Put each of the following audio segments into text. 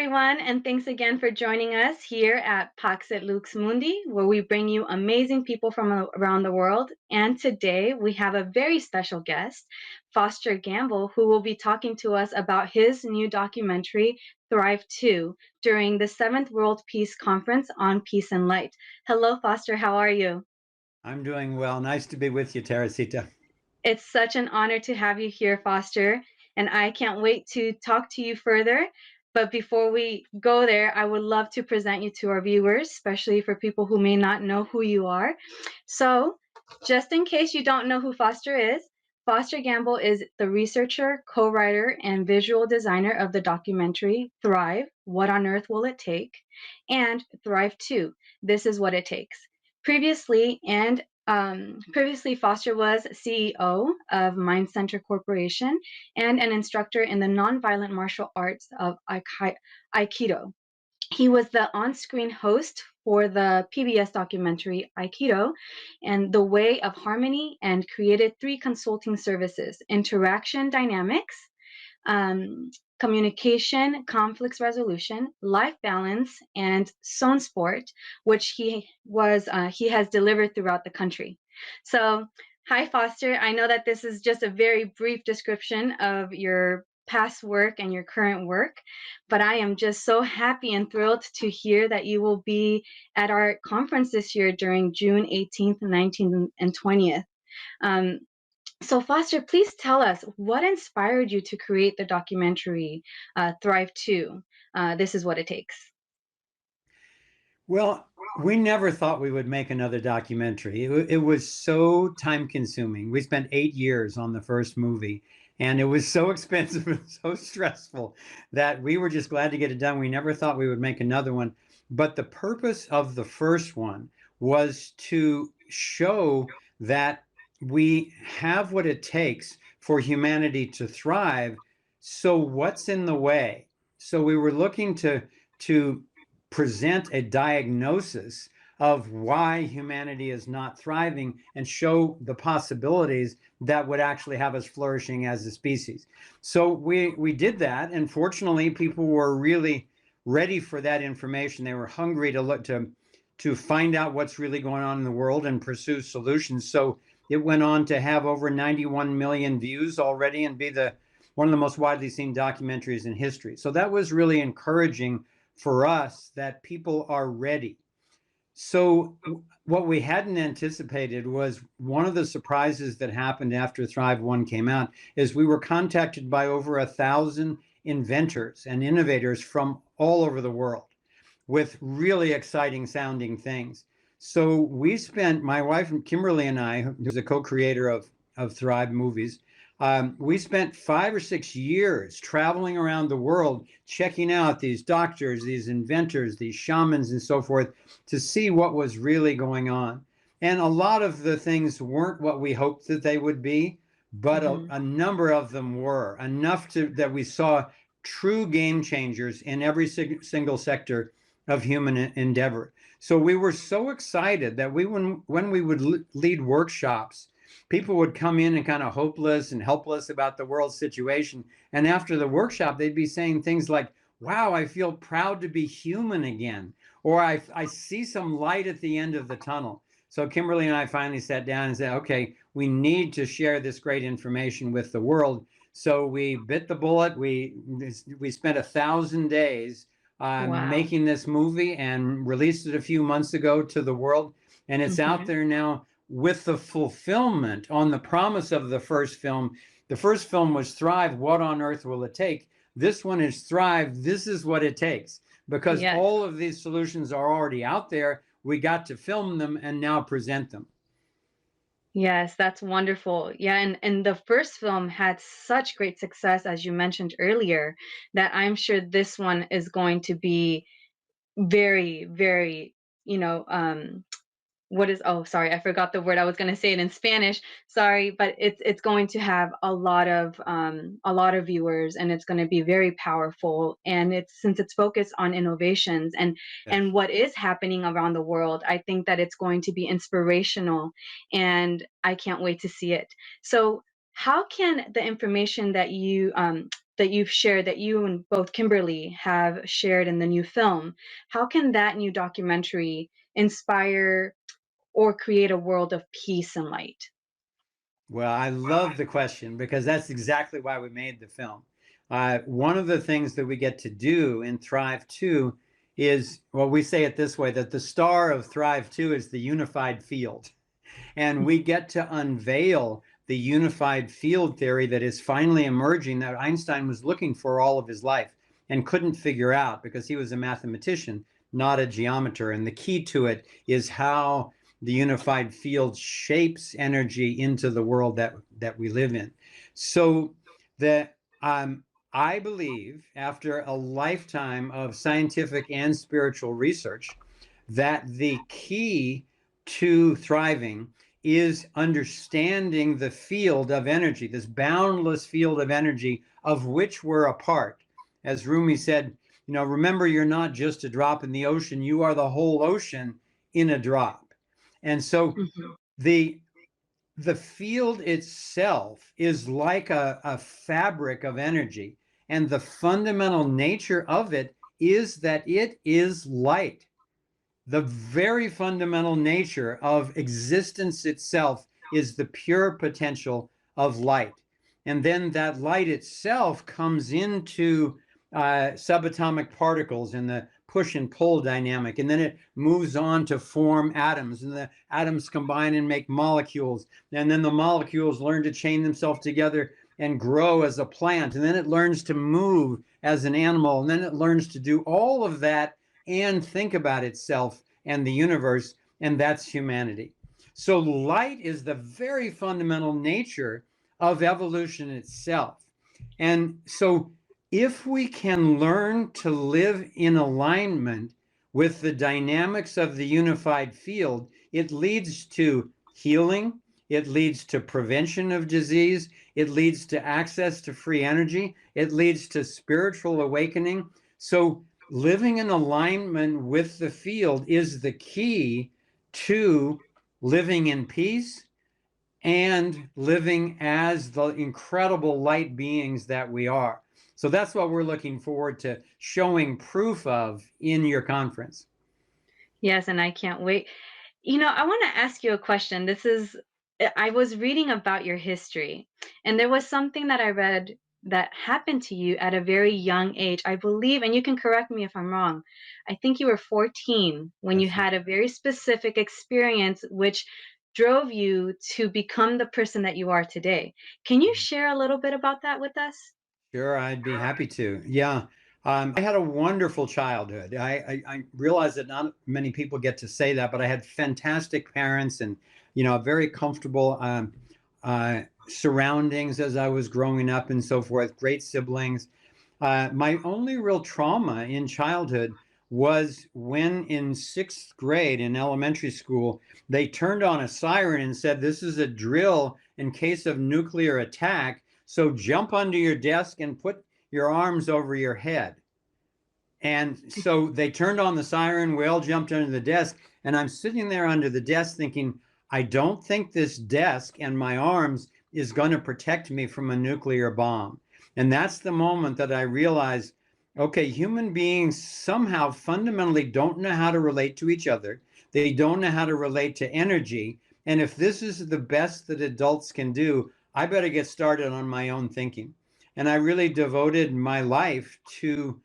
everyone, and thanks again for joining us here at Pax at Lux Mundi, where we bring you amazing people from around the world. And today we have a very special guest, Foster Gamble, who will be talking to us about his new documentary, Thrive 2, during the 7th World Peace Conference on Peace and Light. Hello, Foster. How are you? I'm doing well. Nice to be with you, Teresita. It's such an honor to have you here, Foster, and I can't wait to talk to you further. But before we go there, I would love to present you to our viewers, especially for people who may not know who you are. So, just in case you don't know who Foster is, Foster Gamble is the researcher, co writer, and visual designer of the documentary Thrive: What on Earth Will It Take? And Thrive 2: This Is What It Takes. Previously, Foster was CEO of Mind Center Corporation and an instructor in the nonviolent martial arts of Aikido. He was the on-screen host for the PBS documentary Aikido and The Way of Harmony, and created 3 consulting services: Interaction Dynamics, um, communication, conflicts resolution, life balance, and zone sport, which he has delivered throughout the country. So, hi Foster. I know that this is just a very brief description of your past work and your current work, but I am just so happy and thrilled to hear that you will be at our conference this year during June 18th, 19th, and 20th. Um, so, Foster, please tell us what inspired you to create the documentary Thrive 2. This is what it takes. Well, we never thought we would make another documentary. It was so time consuming. We spent 8 years on the first movie, and it was so expensive and so stressful that we were just glad to get it done. We never thought we would make another one. But the purpose of the first one was to show that we have what it takes for humanity to thrive. So what's in the way? So we were looking to present a diagnosis of why humanity is not thriving and show the possibilities that would actually have us flourishing as a species. So we did that, and fortunately people were really ready for that information. They were hungry to look to find out what's really going on in the world and pursue solutions. So it went on to have over 91 million views already and be the one of the most widely seen documentaries in history. So that was really encouraging for us that people are ready. So what we hadn't anticipated was one of the surprises that happened after Thrive 1 came out is we were contacted by over 1,000 inventors and innovators from all over the world with really exciting sounding things. So we spent, my wife Kimberly and I, who's a co-creator of Thrive movies, we spent 5 or 6 years traveling around the world, checking out these doctors, these inventors, these shamans, and so forth, to see what was really going on. And a lot of the things weren't what we hoped that they would be, but Hmm. a number of them were enough that we saw true game changers in every single sector of human endeavor. So we were so excited that when we would lead workshops, people would come in and kind of hopeless and helpless about the world situation. And after the workshop, they'd be saying things like, wow, I feel proud to be human again. Or I see some light at the end of the tunnel. So Kimberly and I finally sat down and said, okay, we need to share this great information with the world. So we bit the bullet. We spent 1,000 days Wow. making this movie and released it a few months ago to the world. And it's out Hmm. there now with the fulfillment on the promise of the first film. The first film was Thrive: What on Earth Will It Take? This one is Thrive: This Is What It Takes. Because Yes. all of these solutions are already out there, we got to film them and now present them. Yes, that's wonderful. Yeah, and the first film had such great success, as you mentioned earlier, that I'm sure this one is going to be very, very, you know, what is, oh, sorry, I forgot the word. I was going to say it in Spanish. Sorry, but it's going to have a lot of viewers, and it's going to be very powerful, and it's since it's focused on innovations and Yes. what is happening around the world. I think that it's going to be inspirational, and I can't wait to see it. So how can the information that you that you've shared, that you and both Kimberly have shared in the new film, how can that new documentary inspire or create a world of peace and light? Well, I love the question because that's exactly why we made the film. One of the things that we get to do in Thrive 2 is, well, we say it this way, that the star of Thrive 2 is the unified field. And we get to unveil the unified field theory that is finally emerging that Einstein was looking for all of his life and couldn't figure out because he was a mathematician, not a geometer. And the key to it is how the unified field shapes energy into the world that we live in. So that I believe after a lifetime of scientific and spiritual research that the key to thriving is understanding the field of energy, this boundless field of energy of which we're a part. As Rumi said, remember, you're not just a drop in the ocean, you are the whole ocean in a drop. And so Mhm. the the field itself is like a fabric of energy, and the fundamental nature of it is that it is light. The very fundamental nature of existence itself is the pure potential of light. And then that light itself comes into subatomic particles in the push and pull dynamic. And then it moves on to form atoms. And the atoms combine and make molecules. And then the molecules learn to chain themselves together and grow as a plant. And then it learns to move as an animal. And then it learns to do all of that and think about itself and the universe, and that's humanity. So light is the very fundamental nature of evolution itself. And so if we can learn to live in alignment with the dynamics of the unified field, it leads to healing, it leads to prevention of disease, it leads to access to free energy, it leads to spiritual awakening. So living in alignment with the field is the key to living in peace and living as the incredible light beings that we are. So that's what we're looking forward to showing proof of in your conference. Yes, and I can't wait. I want to ask you a question. I was reading about your history, and there was something that I read that happened to you at a very young age. I believe, and you can correct me if I'm wrong, I think you were 14 when you That's had a very specific experience which drove you to become the person that you are today. Can you share a little bit about that with us? Sure, I'd be happy to. Yeah. I had a wonderful childhood. I realize that not many people get to say that, but I had fantastic parents and, very comfortable surroundings as I was growing up and so forth, great siblings. My only real trauma in childhood was when in sixth grade in elementary school, they turned on a siren and said, "This is a drill in case of nuclear attack. So jump under your desk and put your arms over your head." And so they turned on the siren. We all jumped under the desk. And I'm sitting there under the desk thinking, I don't think this desk and my arms is going to protect me from a nuclear bomb. And that's the moment that I realized, okay, human beings somehow fundamentally don't know how to relate to each other. They don't know how to relate to energy. And if this is the best that adults can do, I better get started on my own thinking. And I really devoted my life to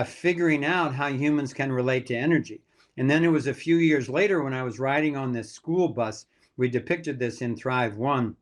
figuring out how humans can relate to energy. And then it was a few years later when I was riding on this school bus, we depicted this in Thrive 1,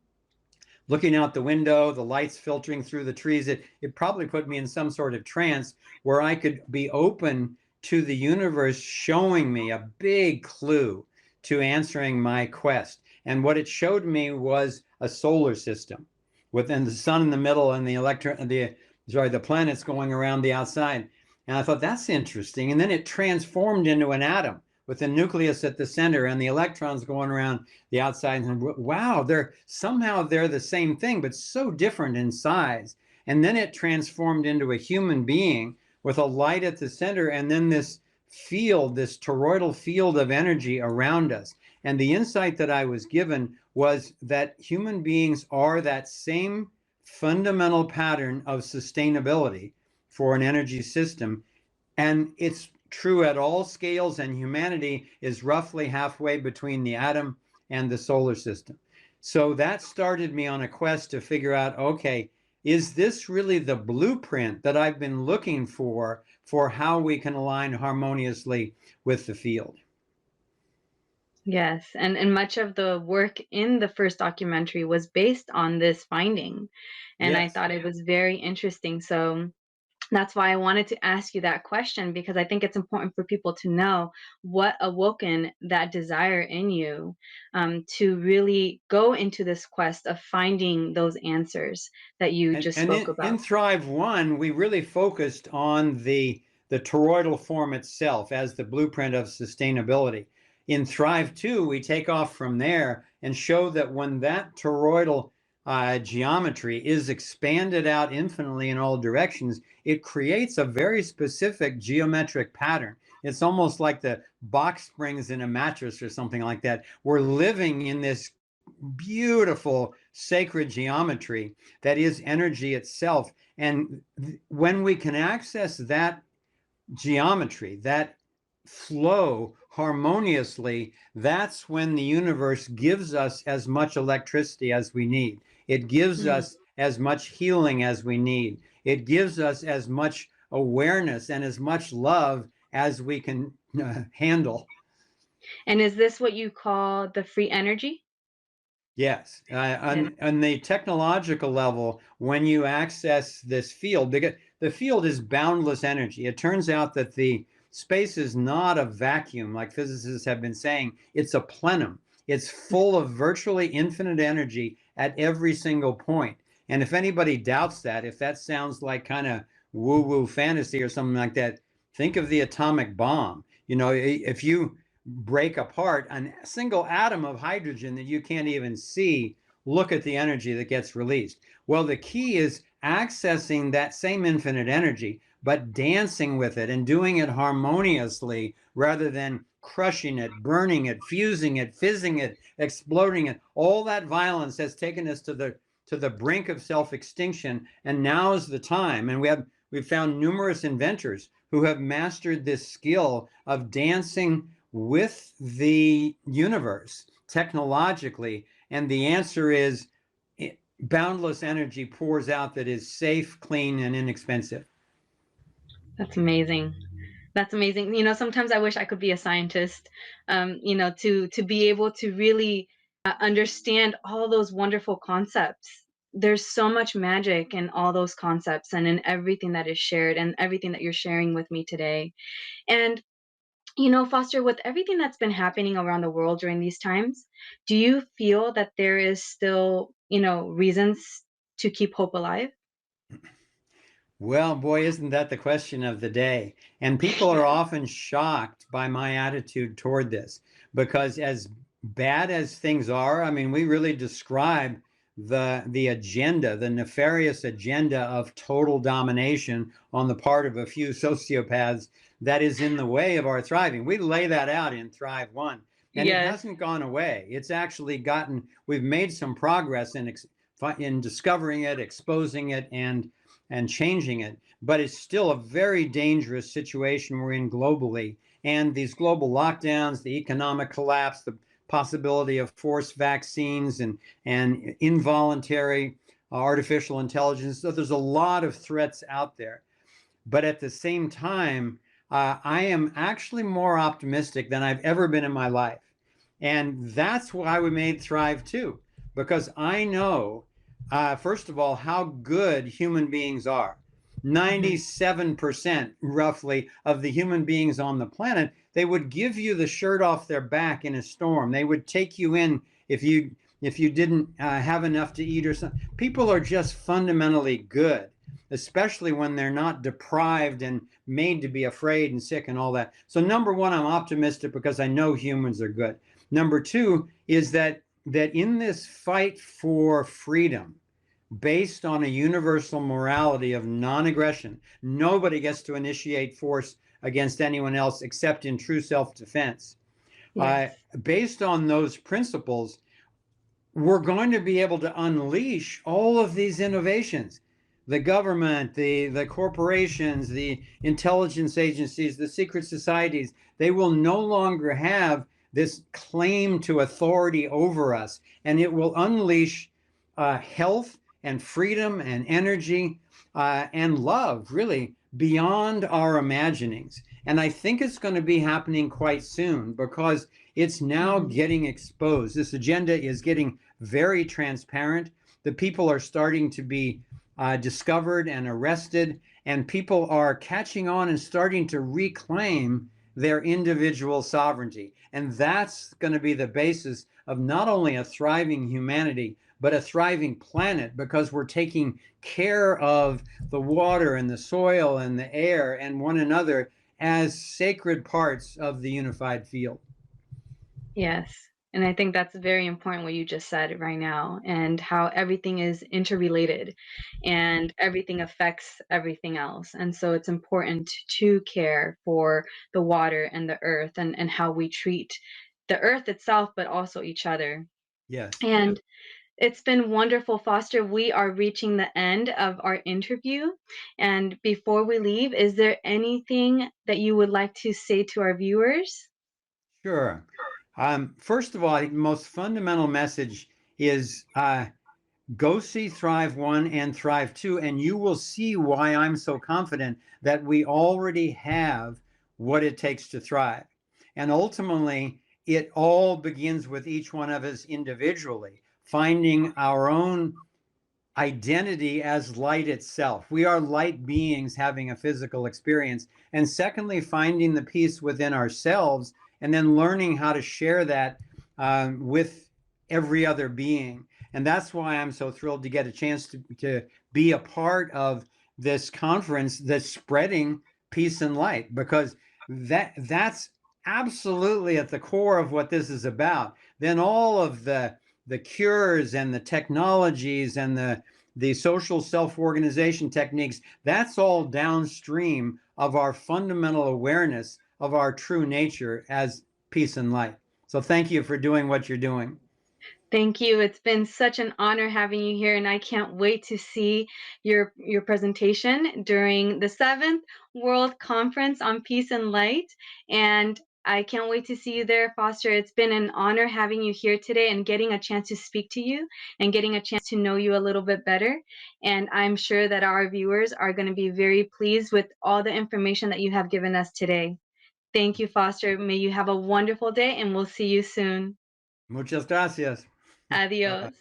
looking out the window, the lights filtering through the trees. It probably put me in some sort of trance where I could be open to the universe showing me a big clue to answering my quest. And what it showed me was a solar system within the sun in the middle and the planets going around the outside. And I thought that's interesting. And then it transformed into an atom with the nucleus at the center and the electrons going around the outside. And wow, they're the same thing, but so different in size. And then it transformed into a human being with a light at the center, and then this field, this toroidal field of energy around us. And the insight that I was given was that human beings are that same fundamental pattern of sustainability for an energy system. And it's true at all scales, and humanity is roughly halfway between the atom and the solar system. So that started me on a quest to figure out, okay, is this really the blueprint that I've been looking for how we can align harmoniously with the field? Yes, and much of the work in the first documentary was based on this finding, and I Yes. thought it was very interesting. So that's why I wanted to ask you that question, because I think it's important for people to know what awoken that desire in you, to really go into this quest of finding those answers that you just And spoke in about. Thrive One, we really focused on the toroidal form itself as the blueprint of sustainability. In Thrive Two, we take off from there and show that when that toroidal geometry is expanded out infinitely in all directions, it creates a very specific geometric pattern. It's almost like the box springs in a mattress or something like that. We're living in this beautiful sacred geometry that is energy itself. And when we can access that geometry, that flow harmoniously, that's when the universe gives us as much electricity as we need. It gives Mm. us as much healing as we need. It gives us as much awareness and as much love as we can handle. And is this what you call the free energy? Yes, Yeah. on the technological level, when you access this field, the field is boundless energy. It turns out that the space is not a vacuum, like physicists have been saying. It's a plenum. It's full of virtually infinite energy at every single point. And if anybody doubts that, if that sounds like kind of woo-woo fantasy or something like that, think of the atomic bomb. You know, if you break apart a single atom of hydrogen that you can't even see, look at the energy that gets released. Well, the key is accessing that same infinite energy, but dancing with it and doing it harmoniously rather than crushing it, burning it, fusing it, fizzing it, exploding it. All that violence has taken us to the brink of self-extinction, and now is the time. And we've found numerous inventors who have mastered this skill of dancing with the universe technologically. And the answer is boundless energy pours out that is safe, clean, and inexpensive. That's amazing. That's amazing. Sometimes I wish I could be a scientist, to be able to really understand all those wonderful concepts. There's so much magic in all those concepts and in everything that is shared and everything that you're sharing with me today. And, Foster, with everything that's been happening around the world during these times, do you feel that there is still, reasons to keep hope alive? Well, boy, isn't that the question of the day? And people are often shocked by my attitude toward this because, as bad as things are, I mean, we really describe the agenda, the nefarious agenda of total domination on the part of a few sociopaths that is in the way of our thriving. We lay that out in Thrive One, and it Yes. hasn't gone away. It's actually we've made some progress in discovering it, exposing it, and changing it. But it's still a very dangerous situation we're in globally. And these global lockdowns, the economic collapse, the possibility of forced vaccines and involuntary artificial intelligence. So there's a lot of threats out there. But at the same time, I am actually more optimistic than I've ever been in my life. And that's why we made Thrive Two, because I know, first of all, how good human beings are. Hmm. 97% roughly of the human beings on the planet, they would give you the shirt off their back in a storm. They would take you in if you didn't have enough to eat or something. People are just fundamentally good, especially when they're not deprived and made to be afraid and sick and all that. So number one, I'm optimistic because I know humans are good. Number two is that in this fight for freedom, based on a universal morality of non-aggression, nobody gets to initiate force against anyone else except in true self-defense. Uh, Yes. Based on those principles, we're going to be able to unleash all of these innovations. The government, the corporations, the intelligence agencies, the secret societies, they will no longer have this claim to authority over us. And it will unleash health and freedom and energy and love, really, beyond our imaginings. And I think it's going to be happening quite soon because it's now Mhm. getting exposed. This agenda is getting very transparent. The people are starting to be discovered and arrested, and people are catching on and starting to reclaim their individual sovereignty. And that's going to be the basis of not only a thriving humanity, but a thriving planet because we're taking care of the water and the soil and the air and one another as sacred parts of the unified field. Yes. And I think that's very important what you just said right now, and how everything is interrelated and everything affects everything else. And so it's important to care for the water and the earth, and how we treat the earth itself, but also each other. Yes. And it's been wonderful, Foster. We are reaching the end of our interview. And before we leave, is there anything that you would like to say to our viewers? Sure. First of all, I think the most fundamental message is go see Thrive 1 and Thrive 2, and you will see why I'm so confident that we already have what it takes to thrive. And ultimately, it all begins with each one of us individually, finding our own identity as light itself. We are light beings having a physical experience. And secondly, finding the peace within ourselves and then learning how to share that with every other being. And that's why I'm so thrilled to get a chance to be a part of this conference that's spreading peace and light because that's absolutely at the core of what this is about. Then all of the cures and the technologies and the social self-organization techniques, that's all downstream of our fundamental awareness of our true nature as peace and light. So thank you for doing what you're doing. Thank you. It's been such an honor having you here, and I can't wait to see your presentation during the 7th World Conference on Peace and Light. And I can't wait to see you there, Foster. It's been an honor having you here today and getting a chance to speak to you and getting a chance to know you a little bit better. And I'm sure that our viewers are going to be very pleased with all the information that you have given us today. Thank you, Foster. May you have a wonderful day, and we'll see you soon. Muchas gracias. Bye bye. Adios.